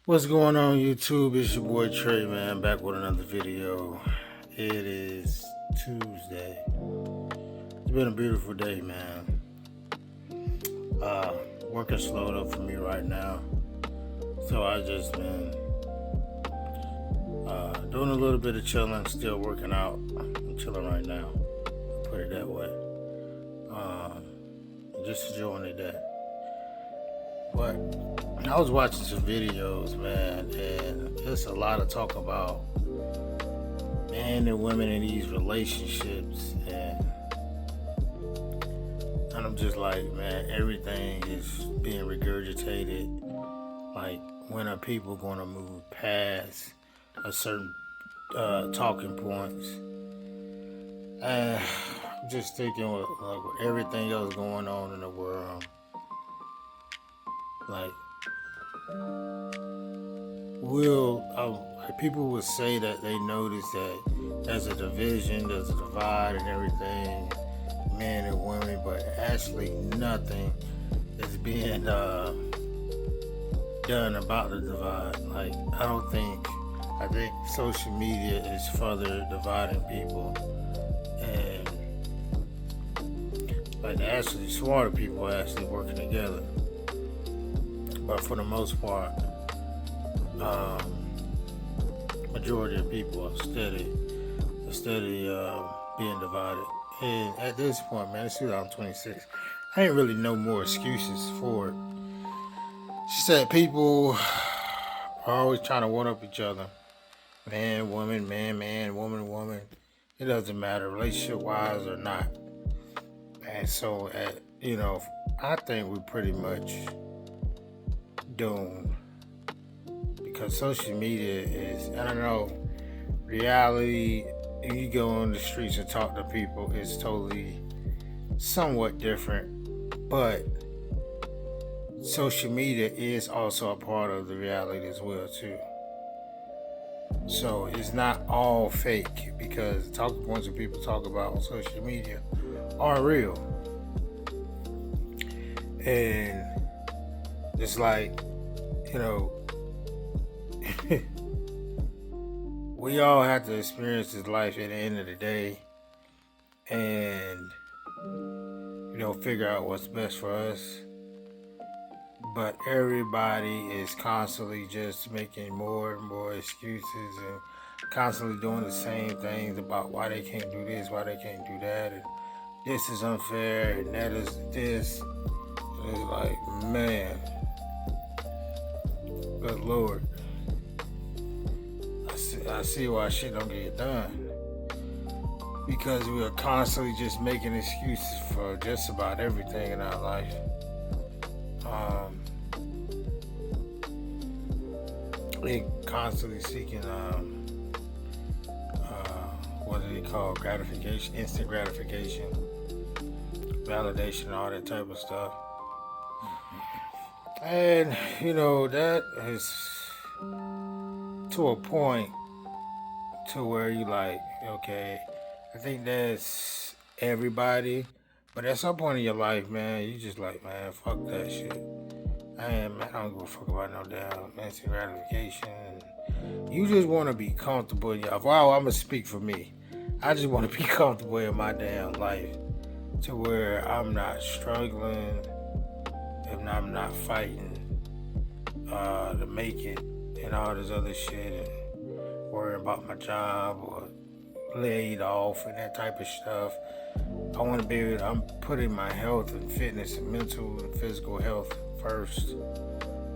What's going on, YouTube? It's your boy Trey, man, back with another video. It is Tuesday. It's been a beautiful day, man. Working slowed up for me right now, so I just been doing a little bit of chilling, still working out. I'm chilling right now, put it that way. Just enjoying the day. But I was watching some videos, man, and there's a lot of talk about men and women in these relationships, and I'm just like, man, everything is being regurgitated. Like, when are people going to move past a certain talking points? And I'm just thinking with everything else going on in the world, like, people would say that they notice that there's a division, there's a divide and everything, men and women, but actually nothing is being done about the divide. Like, I think social media is further dividing people, and like actually smarter people are actually working together. But for the most part, majority of people are steady being divided. And at this point, man, it's 2026. I ain't really no more excuses for it. She said people are always trying to one up each other. Man, woman, man, woman. It doesn't matter, relationship wise or not. And so, I think we're pretty much doomed, because social media is, I don't know, reality. You go on the streets and talk to people, it's totally somewhat different, but social media is also a part of the reality as well too. So it's not all fake, because talking points that people talk about on social media are real. And it's like, we all have to experience this life at the end of the day, and figure out what's best for us. But everybody is constantly just making more and more excuses and constantly doing the same things about why they can't do this, why they can't do that, and this is unfair and that is this. And it's like, man, good Lord, I see why shit don't get done, because we are constantly just making excuses for just about everything in our life. We constantly seeking what do they call gratification, instant gratification, validation, all that type of stuff. And that is to a point to where you like, okay, I think that's everybody, but at some point in your life, man, you just like, man, fuck that shit. I don't give a fuck about no damn instant gratification. You just want to be comfortable in your life. Wow, I'm gonna speak for me. I just want to be comfortable in my damn life, to where I'm not struggling, and I'm not fighting to make it and all this other shit, and worrying about my job or laid off and that type of stuff. I want to be able I'm putting my health and fitness and mental and physical health first.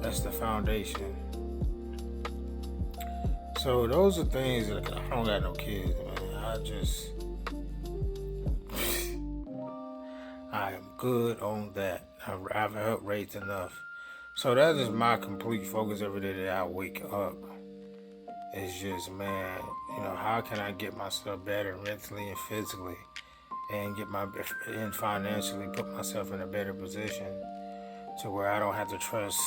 That's the foundation. So those are things that I don't got no kids, man. I am good on that. I've helped raise enough. So that is my complete focus every day that I wake up. It's just, man, how can I get myself better mentally and physically, and and financially put myself in a better position, to where I don't have to trust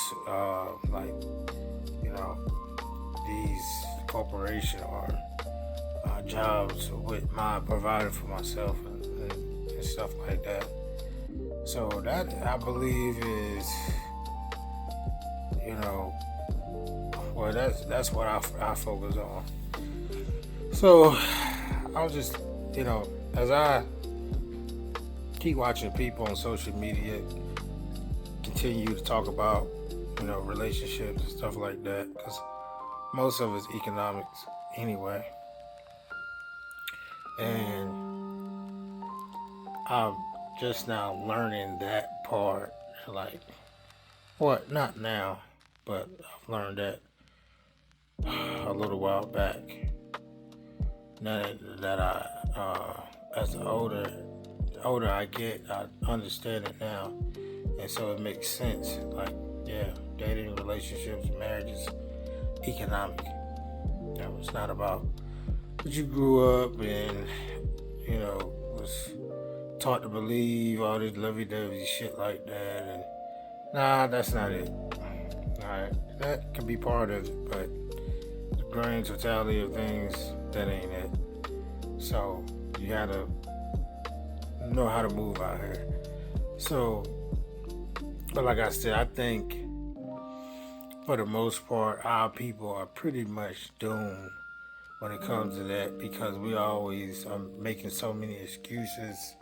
these corporation or jobs with my providing for myself and stuff like that. So that, I believe, is Well, that's what I focus on. So I'll just, as I keep watching people on social media continue to talk about, relationships and stuff like that, because most of it's economics anyway. And I'm just now learning that part. Like, what? Not now, but I've learned that a little while back. Now that as the older I get, I understand it now, and so it makes sense. Like, yeah, dating, relationships, marriages, economic. It's not about what you grew up and was taught to believe, all this lovey-dovey shit like that, and nah, that's not it. Alright, that can be part of it, but the grand totality of things, that ain't it. So you gotta know how to move out here. So, but like I said, I think for the most part, our people are pretty much doomed when it comes to that, because we always are making so many excuses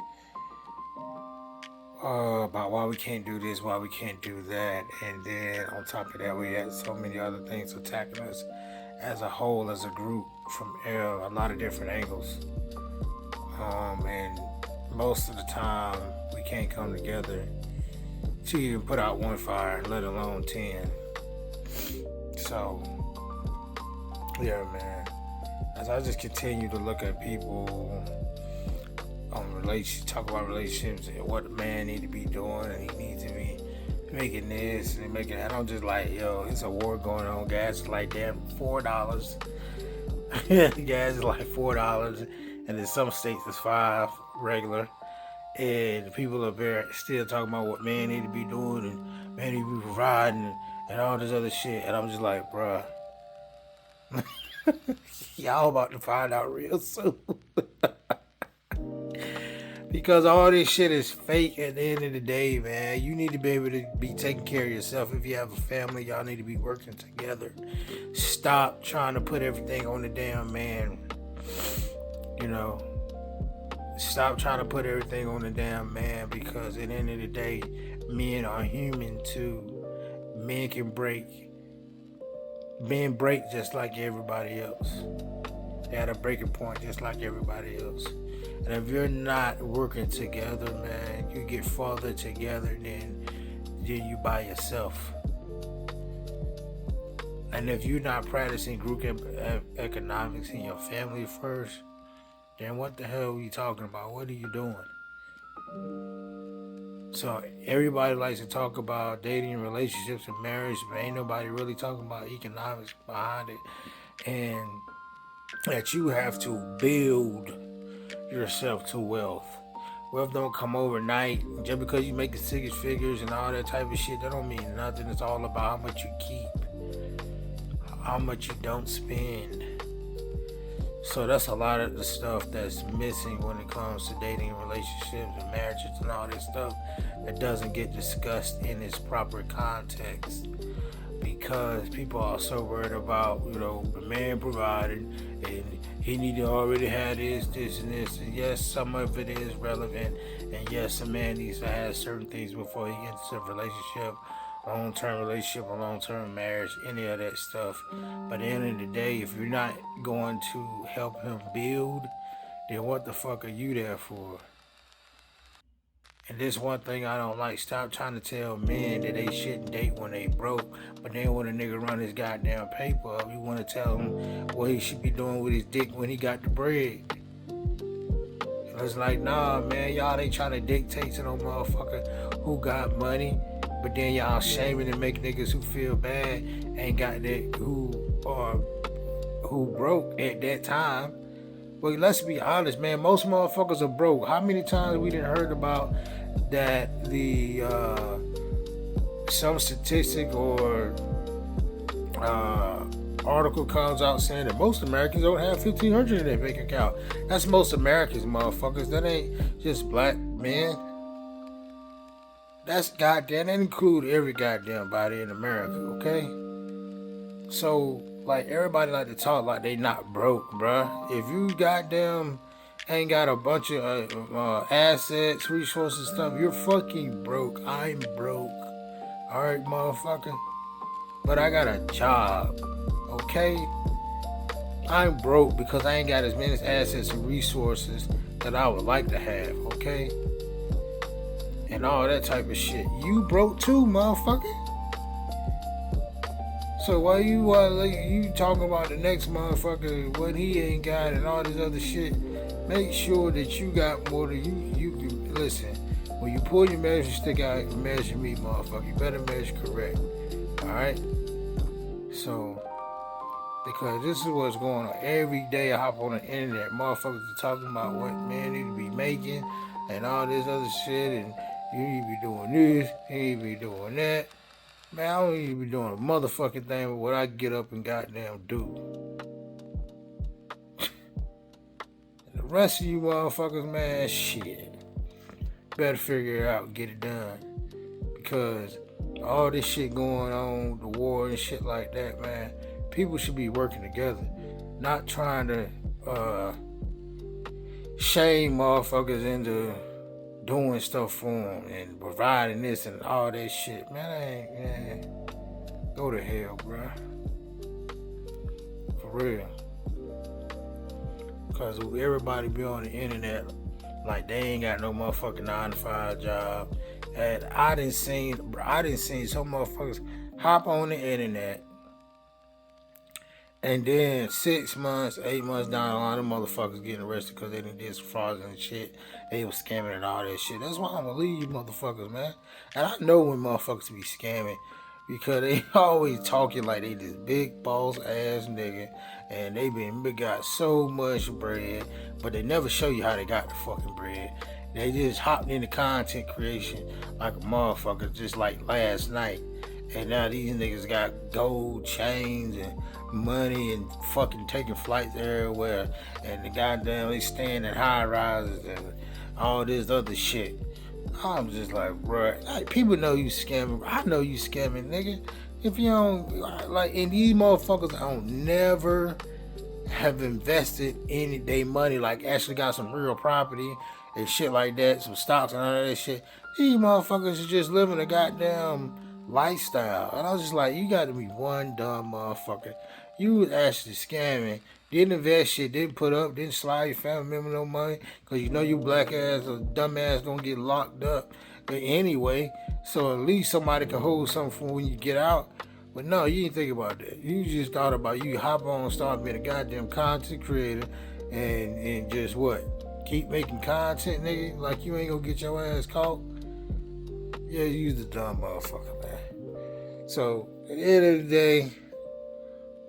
about why we can't do this, why we can't do that, and then on top of that, we have so many other things attacking us as a whole, as a group, from a lot of different angles. And most of the time, we can't come together to even put out one fire, let alone 10. So, yeah, man. As I just continue to look at people talk about relationships and what the man need to be doing, and he needs to be making this and making that, I'm just like, yo, it's a war going on. Gas is like damn $4. Gas is like $4, and in some states it's $5 regular. And people are still talking about what man need to be doing and man need to be providing and all this other shit. And I'm just like, bruh, y'all about to find out real soon. Because all this shit is fake at the end of the day, man. You need to be able to be taking care of yourself. If you have a family, y'all need to be working together. Stop trying to put everything on the damn man. Stop trying to put everything on the damn man, because at the end of the day, men are human too. Men can break. Men break just like everybody else. They had a breaking point just like everybody else. And if you're not working together, man, you get farther together than you by yourself. And if you're not practicing group economics in your family first, then what the hell are you talking about? What are you doing? So everybody likes to talk about dating, relationships, and marriage, but ain't nobody really talking about economics behind it. And that you have to build yourself to wealth. Wealth don't come overnight. Just because you make 6 figures and all that type of shit, that don't mean nothing. It's all about how much you keep, how much you don't spend. So that's a lot of the stuff that's missing when it comes to dating, relationships, and marriages and all this stuff that doesn't get discussed in its proper context. Because people are so worried about, the man providing, and he need to already have this, and this. And yes, some of it is relevant. And yes, a man needs to have certain things before he gets into a relationship, long-term relationship, or long-term marriage, any of that stuff. But at the end of the day, if you're not going to help him build, then what the fuck are you there for? And this one thing I don't like. Stop trying to tell men that they shouldn't date when they broke, but then when a nigga run his goddamn paper up, you want to tell him what he should be doing with his dick when he got the bread. And it's like, nah, man, y'all ain't trying to dictate to no motherfucker who got money, but then y'all shaming and make niggas who feel bad ain't got that, who broke at that time. Well, let's be honest, man. Most motherfuckers are broke. How many times we done heard about that the some statistic or article comes out saying that most Americans don't have $1,500 in their bank account. That's most Americans, motherfuckers. That ain't just black men. That's goddamn. That include every goddamn body in America, okay? So, like, everybody like to talk like they not broke, bruh. If you goddamn ain't got a bunch of assets, resources, stuff, you're fucking broke. I'm broke. Alright, motherfucker? But I got a job, okay? I'm broke because I ain't got as many assets and resources that I would like to have, okay? And all that type of shit. You broke too, motherfucker. So why you talking about the next motherfucker, what he ain't got and all this other shit? Make sure that you got more than you can. Listen, when you pull your measuring stick out and measure me, motherfucker, you better measure correct. Alright? So, because this is what's going on. Every day I hop on the internet, motherfuckers are talking about what man need to be making and all this other shit, and you need to be doing this, you need to be doing that. Man, I don't need to be doing a motherfucking thing with what I get up and goddamn do. The rest of you motherfuckers, man, shit. Better figure it out and get it done. Because all this shit going on, the war and shit like that, man, people should be working together. Not trying to shame motherfuckers into doing stuff for them and providing this and all that shit. Man, go to hell, bruh. For real. Because everybody be on the internet like they ain't got no motherfucking 9-to-5 job. And I done seen some motherfuckers hop on the internet and then 6 months, 8 months down the line, them motherfuckers getting arrested because they done did some frauds and shit. They was scamming and all that shit. That's why I'm gonna leave you motherfuckers, man. And I know when motherfuckers be scamming because they always talking like they this big boss ass nigga and they got so much bread, but they never show you how they got the fucking bread. They just hopped into content creation like a motherfucker, just like last night. And now these niggas got gold chains and money and fucking taking flights everywhere. And the goddamn, they staying in high rises and all this other shit. I'm just like, bruh, like, people know you scamming. I know you scamming, nigga. If you don't, like, and these motherfuckers don't never have invested any day money, like actually got some real property and shit like that, some stocks and all that shit. These motherfuckers are just living a goddamn lifestyle. And I was just like, you got to be one dumb motherfucker. You was actually scamming, didn't invest shit, didn't put up, didn't slide your family member no money, because you know you black ass or dumb ass gonna get locked up anyway. So at least somebody can hold something for when you get out. But no, you didn't think about that. You just thought about you hop on and start being a goddamn content creator and just what? Keep making content, nigga, like you ain't gonna get your ass caught. Yeah, you the dumb motherfucker, man. So at the end of the day,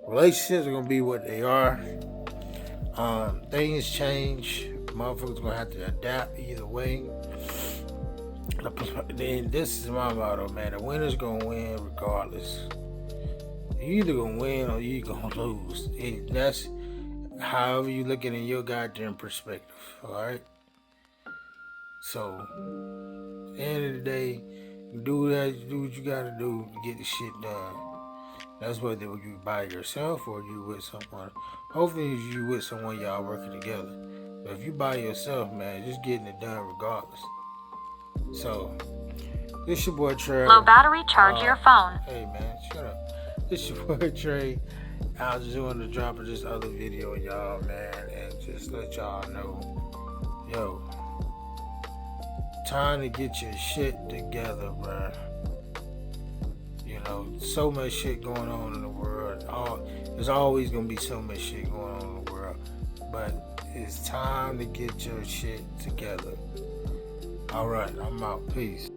relationships are gonna be what they are. Things change. Motherfuckers gonna have to adapt either way. Then this is my motto, man. The winner's gonna win regardless. You either gonna win or you gonna lose. That's however you look at it in your goddamn perspective. Alright? So at the end of the day, do what you gotta do to get the shit done. That's whether you by yourself or you with someone. Hopefully you with someone y'all working together. But if you by yourself, man, just getting it done regardless. So, this your boy Trey. Low battery, charge your phone. Hey man, shut up. This your boy Trey. I just wanted to drop this other video on y'all, man, and just let y'all know, yo, time to get your shit together, bruh. You know, so much shit going on in the world. There's always gonna be so much shit going on in the world, but it's time to get your shit together. All right, I'm out. Peace.